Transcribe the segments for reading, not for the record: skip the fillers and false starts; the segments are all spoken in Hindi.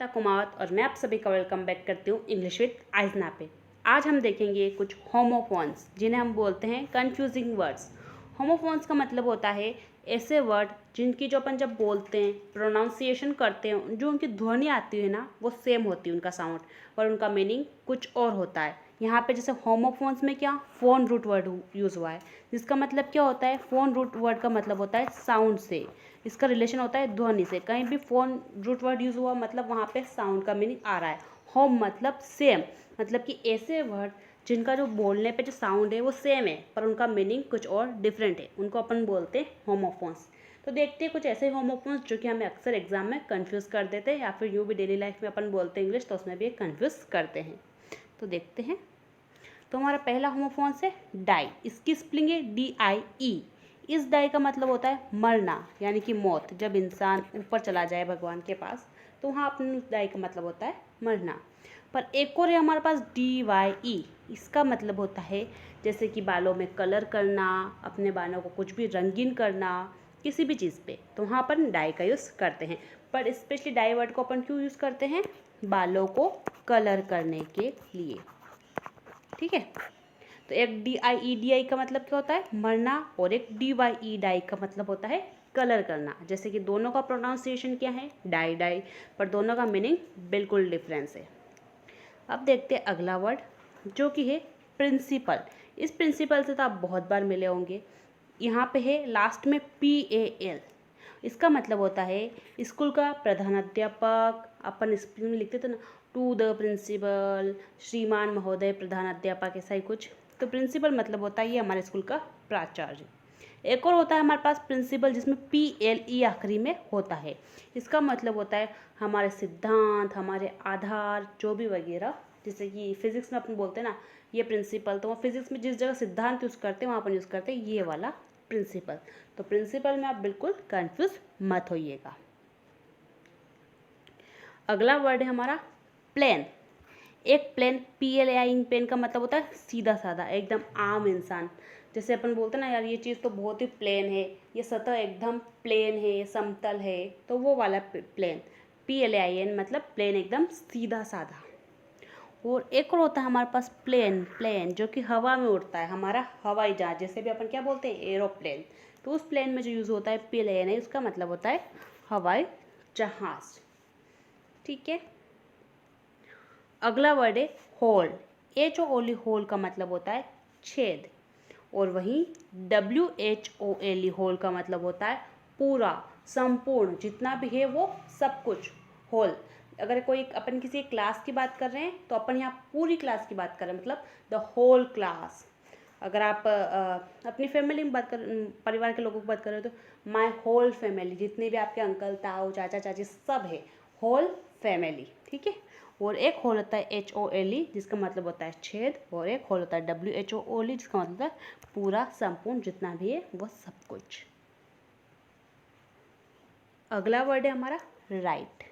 गीता कुमावत और मैं आप सभी का वेलकम बैक करती हूँ इंग्लिश विद आइजना पे। आज हम देखेंगे कुछ होमोफोन्स जिन्हें हम बोलते हैं कंफ्यूजिंग वर्ड्स। होमोफोन्स का मतलब होता है ऐसे वर्ड जिनकी जो अपन जब बोलते हैं प्रोनाउंसिएशन करते हैं जो उनकी ध्वनि आती है ना वो सेम होती है उनका साउंड, और उनका मीनिंग कुछ और होता है। यहाँ पे जैसे होमोफोन्स में क्या फोन रूट वर्ड यूज़ हुआ है, जिसका मतलब क्या होता है, फोन रूट वर्ड का मतलब होता है साउंड से, इसका रिलेशन होता है ध्वनि से। कहीं भी फोन रूट वर्ड यूज़ हुआ मतलब वहाँ पे साउंड का मीनिंग आ रहा है। होम मतलब सेम, मतलब कि ऐसे वर्ड जिनका जो बोलने पे जो साउंड है वो सेम है पर उनका मीनिंग कुछ और डिफरेंट है, उनको अपन बोलते हैं होमोफोन्स। तो देखते हैं कुछ ऐसे होमोफोन्स जो कि हमें अक्सर एग्जाम में कंफ्यूज कर देते हैं, या फिर यूँ भी डेली लाइफ में अपन बोलते हैं इंग्लिश तो उसमें भी कंफ्यूज करते हैं। तो देखते हैं। तो हमारा पहला होमोफोन्स है डाई। इसकी स्पेलिंग है DIE। इस डाई का मतलब होता है मरना, यानी कि मौत। जब इंसान ऊपर चला जाए भगवान के पास तो वहाँ अपने उस डाई का मतलब होता है मरना। पर एक और है हमारे पास DYE। इसका मतलब होता है जैसे कि बालों में कलर करना, अपने बालों को कुछ भी रंगीन करना, किसी भी चीज़ पे, तो वहाँ अपन डाई का यूज़ करते हैं। पर स्पेशली डाई वर्ड को अपन क्यों यूज़ करते हैं, बालों को कलर करने के लिए। ठीक है, तो एक DIE का मतलब क्या होता है मरना, और एक DYE डाई का मतलब होता है कलर करना। जैसे कि दोनों का प्रोनाउंसिएशन क्या है डाई डाई, पर दोनों का मीनिंग बिल्कुल डिफरेंस है। अब देखते हैं अगला वर्ड जो कि है प्रिंसिपल। इस प्रिंसिपल से तो आप बहुत बार मिले होंगे। यहाँ पे है लास्ट में PAL। इसका मतलब होता है स्कूल का प्रधानाध्यापक। अपन स्कूल में लिखते थे ना, टू द प्रिंसिपल, श्रीमान महोदय प्रधानाध्यापक, ऐसा ही कुछ। तो प्रिंसिपल मतलब होता है ये हमारे स्कूल का प्राचार्य। एक और होता है हमारे पास प्रिंसिपल जिसमें PLE आखिरी में होता है। इसका मतलब होता है हमारे सिद्धांत, हमारे आधार, जो भी वगैरह। जैसे कि फिजिक्स में अपन बोलते हैं ना ये प्रिंसिपल, तो वहाँ फिजिक्स में जिस जगह सिद्धांत यूज़ करते हैं वहाँ अपन यूज़ करते हैं ये वाला प्रिंसिपल। तो प्रिंसिपल में आप बिल्कुल कंफ्यूज मत होइएगा। अगला वर्ड है हमारा प्लेन। एक प्लेन PLAN पेन का मतलब होता है सीधा साधा, एकदम आम इंसान। जैसे अपन बोलते हैं ना यार ये चीज़ तो बहुत ही प्लेन है, ये सतह एकदम प्लेन है, समतल है, तो वो वाला प्लेन PLAN मतलब प्लेन एकदम सीधा साधा। और एक और होता है हमारे पास प्लेन, प्लेन जो कि हवा में उड़ता है, हमारा हवाई जहाज, जैसे भी अपन क्या बोलते हैं एरोप्लेन। तो उस प्लेन में जो यूज़ होता है PLAN है, उसका मतलब होता है हवाई जहाज। ठीक है, अगला वर्ड है होल। HOLE होल का मतलब होता है छेद, और वहीं WHOLE होल का मतलब होता है पूरा, संपूर्ण, जितना भी है वो सब कुछ होल। अगर कोई अपन किसी क्लास की बात कर रहे हैं तो अपन यहाँ पूरी क्लास की बात कर रहे हैं, मतलब द होल क्लास। अगर आप अपनी फैमिली में बात कर, परिवार के लोगों की बात कर रहे हो तो माय होल फैमिली, जितने भी आपके अंकल ताऊ चाचा चाची सब है, होल फैमिली। ठीक है, और एक होल होता है HOLE जिसका मतलब होता है छेद, और एक होल होता है WHOLE जिसका मतलब होता है पूरा, संपूर्ण, जितना भी है वो सब कुछ। अगला वर्ड है हमारा राइट।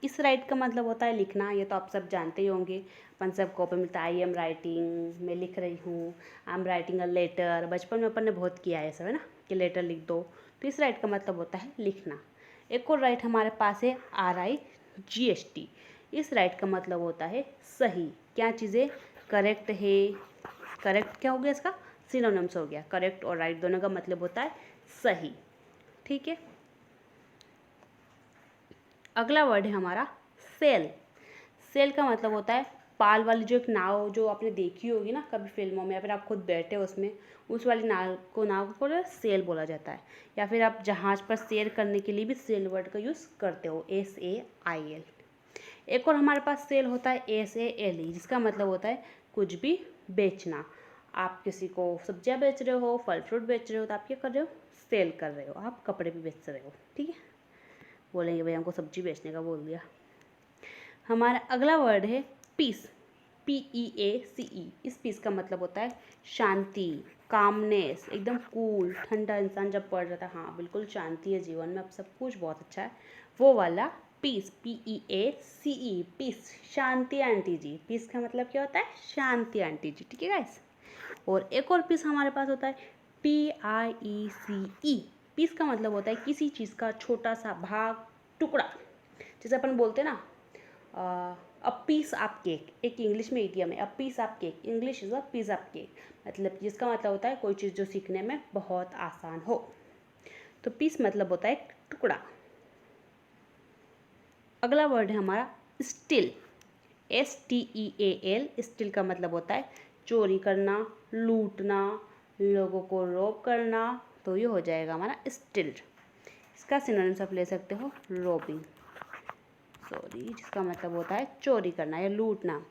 इस राइट का मतलब होता है लिखना, ये तो आप सब जानते ही होंगे, अपन सब कॉपी मिलता है आई एम राइटिंग, मैं लिख रही हूँ, I am writing a letter. बचपन में अपन ने बहुत किया है सब, है ना, कि लेटर लिख दो। तो इस राइट का मतलब होता है लिखना। एक और राइट हमारे पास है RIGHT। इस राइट का मतलब होता है सही, क्या चीज़ें करेक्ट है। करेक्ट क्या हो गया, इसका सिनोनिम्स हो गया, करेक्ट और राइट दोनों का मतलब होता है सही। ठीक है, अगला वर्ड है हमारा सेल। सेल का मतलब होता है पाल वाली जो एक नाव जो आपने देखी होगी ना कभी फिल्मों में, या फिर आप खुद बैठे हो उसमें, उस वाली नाव को सेल बोला जाता है। या फिर आप जहाज़ पर सैर करने के लिए भी सेल वर्ड का यूज़ करते हो, SAIL। एक और हमारे पास सेल होता है SALE जिसका मतलब होता है कुछ भी बेचना। आप किसी को सब्जियां बेच रहे हो, फल फ्रूट बेच रहे हो, तो आप क्या कर रहे हो, सेल कर रहे हो, आप कपड़े भी बेच रहे हो। ठीक है, बोलेंगे भाई हमको सब्जी बेचने का बोल दिया। हमारा अगला वर्ड है पीस, PEACE। इस पीस का मतलब होता है शांति, कामनेस, एकदम कूल, ठंडा इंसान जब पढ़ रहा था, हाँ बिल्कुल शांति है जीवन में, अब सब कुछ बहुत अच्छा है, वो वाला पीस, PEACE, पीस, शांति आंटी जी। पीस का मतलब क्या होता है, शांति आंटी जी। ठीक है गाइस, और एक और पीस हमारे पास होता है PIECE। पीस का मतलब होता है किसी चीज़ का छोटा सा भाग, टुकड़ा। जैसे अपन बोलते हैं ना अ पीस ऑफ केक, एक इंग्लिश में इडियम है, a piece of cake, English is a piece of cake, मतलब जिसका मतलब होता है कोई चीज़ जो सीखने में बहुत आसान हो। तो पीस मतलब होता है एक टुकड़ा। अगला वर्ड है हमारा स्टील, STEAL। स्टील का मतलब होता है चोरी करना, लूटना, लोगों को रॉब करना, तो ये हो जाएगा हमारा स्टील। इसका सिनोनिम्स आप ले सकते हो रॉबिंग, सॉरी, जिसका मतलब होता है चोरी करना या लूटना।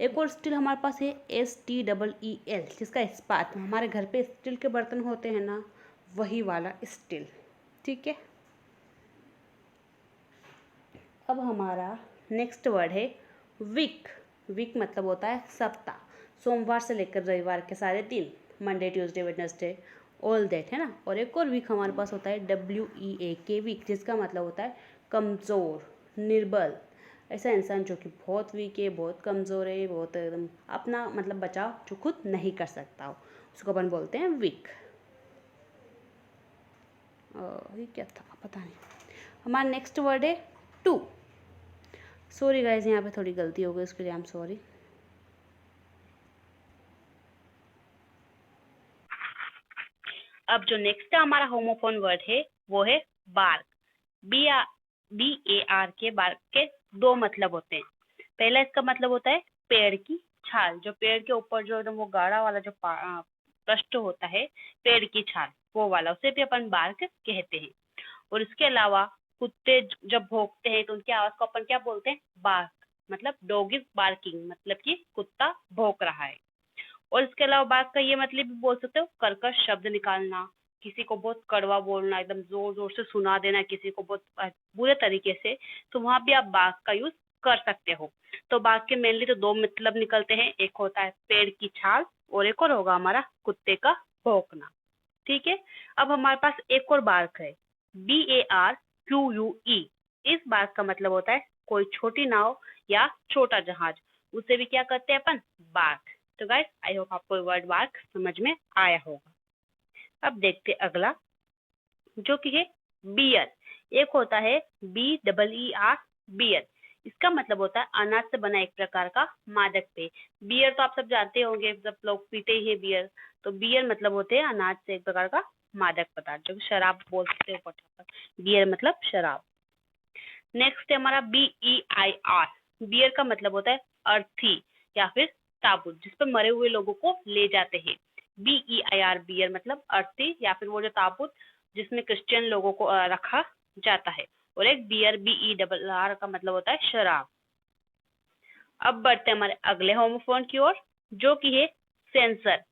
एक और स्टील हमारे पास है STEEL, जिसका इस्पात, हमारे घर पे स्टील के बर्तन होते हैं ना, वही वाला स्टील। ठीक है। अब हमारा नेक्स्ट वर्ड है वीक। वीक मतलब होता है सप्ताह, सोमवार से लेकर रविवार के सारे दिन, Monday Tuesday Wednesday, all that, है ना। और एक और वीक हमारे पास होता है WEAK, वीक, जिसका मतलब होता है कमज़ोर, निर्बल। ऐसा इंसान जो कि बहुत वीक है, बहुत कमज़ोर है, बहुत एकदम अपना मतलब बचाव जो खुद नहीं कर सकता हो, उसको अपन बोलते हैं वीक। ये क्या था पता नहीं। हमारा नेक्स्ट वर्ड है टू। सॉरी गाइज, यहाँ पे थोड़ी गलती हो गई, उसके लिए आई एम सॉरी। अब जो नेक्स्ट हमारा होमोफोन वर्ड है वो है बार्क। BAR के बार्क के दो मतलब होते हैं। पहला इसका मतलब होता है पेड़ की छाल, जो पेड़ के ऊपर जो एकदम वो गाढ़ा वाला जो पृष्ठ होता है, पेड़ की छाल, वो वाला, उसे भी अपन बार्क कहते हैं। और इसके अलावा कुत्ते जब भौंकते हैं तो उनकी आवाज को अपन क्या बोलते हैं, बार्क, मतलब डॉग इज बार्किंग, मतलब कि कुत्ता भौंक रहा है। और इसके अलावा बात का ये मतलब भी बोल सकते हो कर्कश शब्द निकालना, किसी को बहुत कड़वा बोलना, एकदम जोर जोर से सुना देना किसी को बहुत बुरे तरीके से, तो वहां भी आप बाघ का यूज कर सकते हो। तो बाघ के मेनली तो दो मतलब निकलते हैं, एक होता है पेड़ की छाल और एक और होगा हमारा कुत्ते का भौंकना। ठीक है। अब हमारे पास एक और बाघ है, BARQUE। इस बाघ का मतलब होता है कोई छोटी नाव या छोटा जहाज, उसे भी क्या करते हैं अपन, बाघ। तो गाइस आई होप आपको वर्ड बार्क समझ में आया होगा। अब देखते अगला, जो कि है बियर। एक होता है BEER, बियर। इसका मतलब होता है अनाज से बना एक प्रकार का मादक पेय। बियर तो आप सब जानते होंगे, सब लोग पीते ही है बियर। तो बियर मतलब होते हैं अनाज से एक प्रकार का मादक पदार्थ, जो शराब बोलते हैं पटाखा। बियर मतलब शराब। नेक्स्ट है हमारा BEIR। बियर का मतलब होता है अर्थी या फिर ताबूत, जिस पर मरे हुए लोगों को ले जाते हैं। BEIR, बियर मतलब अर्थी या फिर वो जो ताबूत जिसमें क्रिश्चियन लोगों को रखा जाता है। और एक बियर BERR का मतलब होता है शराब। अब बढ़ते हैं हमारे अगले होमोफोन की ओर, जो कि है सेंसर।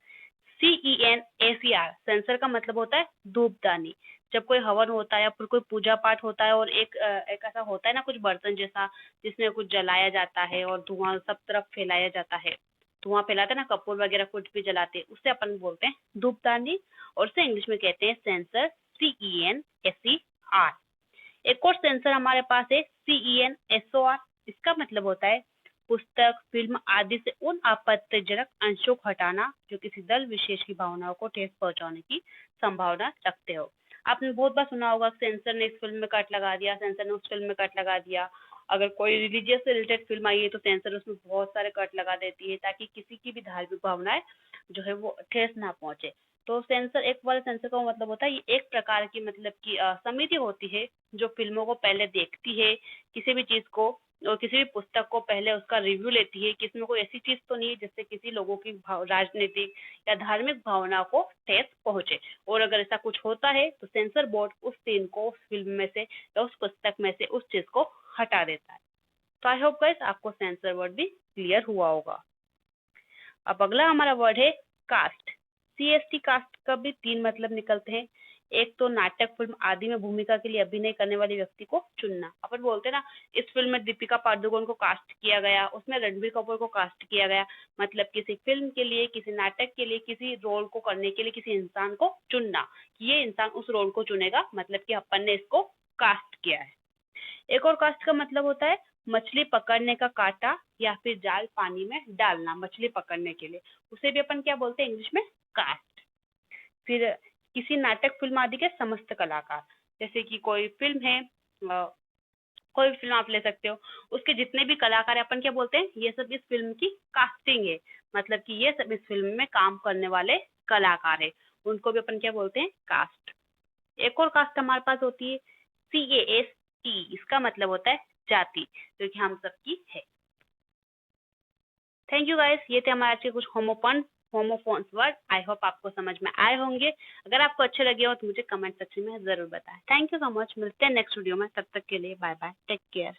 CENSER। सेंसर का मतलब होता है धूपदानी। जब कोई हवन होता है या फिर कोई पूजा पाठ होता है और एक ऐसा होता है ना कुछ बर्तन जैसा, जिसमें कुछ जलाया जाता है और धुआं सब तरफ फैलाया जाता है, धुआं फैलाते हैं ना, कपूर वगैरह कुछ भी जलाते हैं, उससे अपन बोलते हैं धूपदानी। और उसे इंग्लिश में कहते हैं सेंसर, CENSER। एक और सेंसर हमारे पास है CENSOR। इसका मतलब होता है पुस्तक, फिल्म आदि से उन आपत्तिजनक अंशों को हटाना जो किसी दल विशेष की भावनाओं को ठेस पहुंचाने की संभावना रखते हो। आपने बहुत बार सुना होगा सेंसर ने इस फिल्म में कट लगा दिया, सेंसर ने उस फिल्म में कट लगा दिया। अगर कोई रिलीजियस से रिलेटेड फिल्म आई है तो सेंसर उसमें बहुत सारे कट लगा देती है, ताकि किसी की भी धार्मिक भावनाएं जो है वो ठेस ना पहुंचे। तो सेंसर, एक वाला सेंसर का मतलब होता है ये एक प्रकार की मतलब की समिति होती है जो फिल्मों को पहले देखती है, किसी भी चीज को और किसी भी पुस्तक को पहले उसका रिव्यू लेती है कि इसमें कोई ऐसी चीज तो नहीं है जिससे किसी लोगों की राजनीतिक या धार्मिक भावना को ठेस पहुंचे। और अगर ऐसा कुछ होता है तो सेंसर बोर्ड उस सीन को उस फिल्म में से या उस पुस्तक में से उस चीज को हटा देता है। तो आई होप गाइस आपको सेंसर वर्ड भी क्लियर हुआ होगा। अब अगला हमारा वर्ड है कास्ट। CST कास्ट का भी तीन मतलब निकलते हैं। एक तो नाटक, फिल्म आदि में भूमिका के लिए अभिनय करने वाले व्यक्ति को चुनना। अपन बोलते हैं ना, इस फिल्म में दीपिका पादुकोण को कास्ट किया गया, उसमें रणबीर कपूर को कास्ट किया गया, मतलब किसी फिल्म के लिए, किसी नाटक के लिए, किसी रोल को करने के लिए किसी इंसान को चुनना कि ये इंसान उस रोल को चुनेगा, मतलब कि अपन ने इसको कास्ट किया है। एक और कास्ट का मतलब होता है मछली पकड़ने का कांटा या फिर जाल पानी में डालना मछली पकड़ने के लिए, उसे भी अपन क्या बोलते हैं इंग्लिश में, कास्ट। फिर किसी नाटक, फिल्म आदि के समस्त कलाकार, जैसे कि कोई फिल्म है, कोई भी फिल्म आप ले सकते हो, उसके जितने भी कलाकार हैं अपन क्या बोलते हैं, ये सब इस फिल्म की कास्टिंग है, मतलब कि ये सब इस फिल्म में काम करने वाले कलाकार है, उनको भी अपन क्या बोलते हैं, कास्ट। एक और कास्ट हमारे पास होती है CAST, इसका मतलब होता है जाति, जो कि हम सबकी है। थैंक यू गाइस, ये थे हमारे आज के कुछ होमोफोन्स वर्ड। आई होप आपको समझ में आए होंगे। अगर आपको अच्छे लगे हो तो मुझे कमेंट सेक्शन में जरूर बताएं। थैंक यू सो मच, मिलते हैं नेक्स्ट वीडियो में, तब तक के लिए बाय बाय, टेक केयर।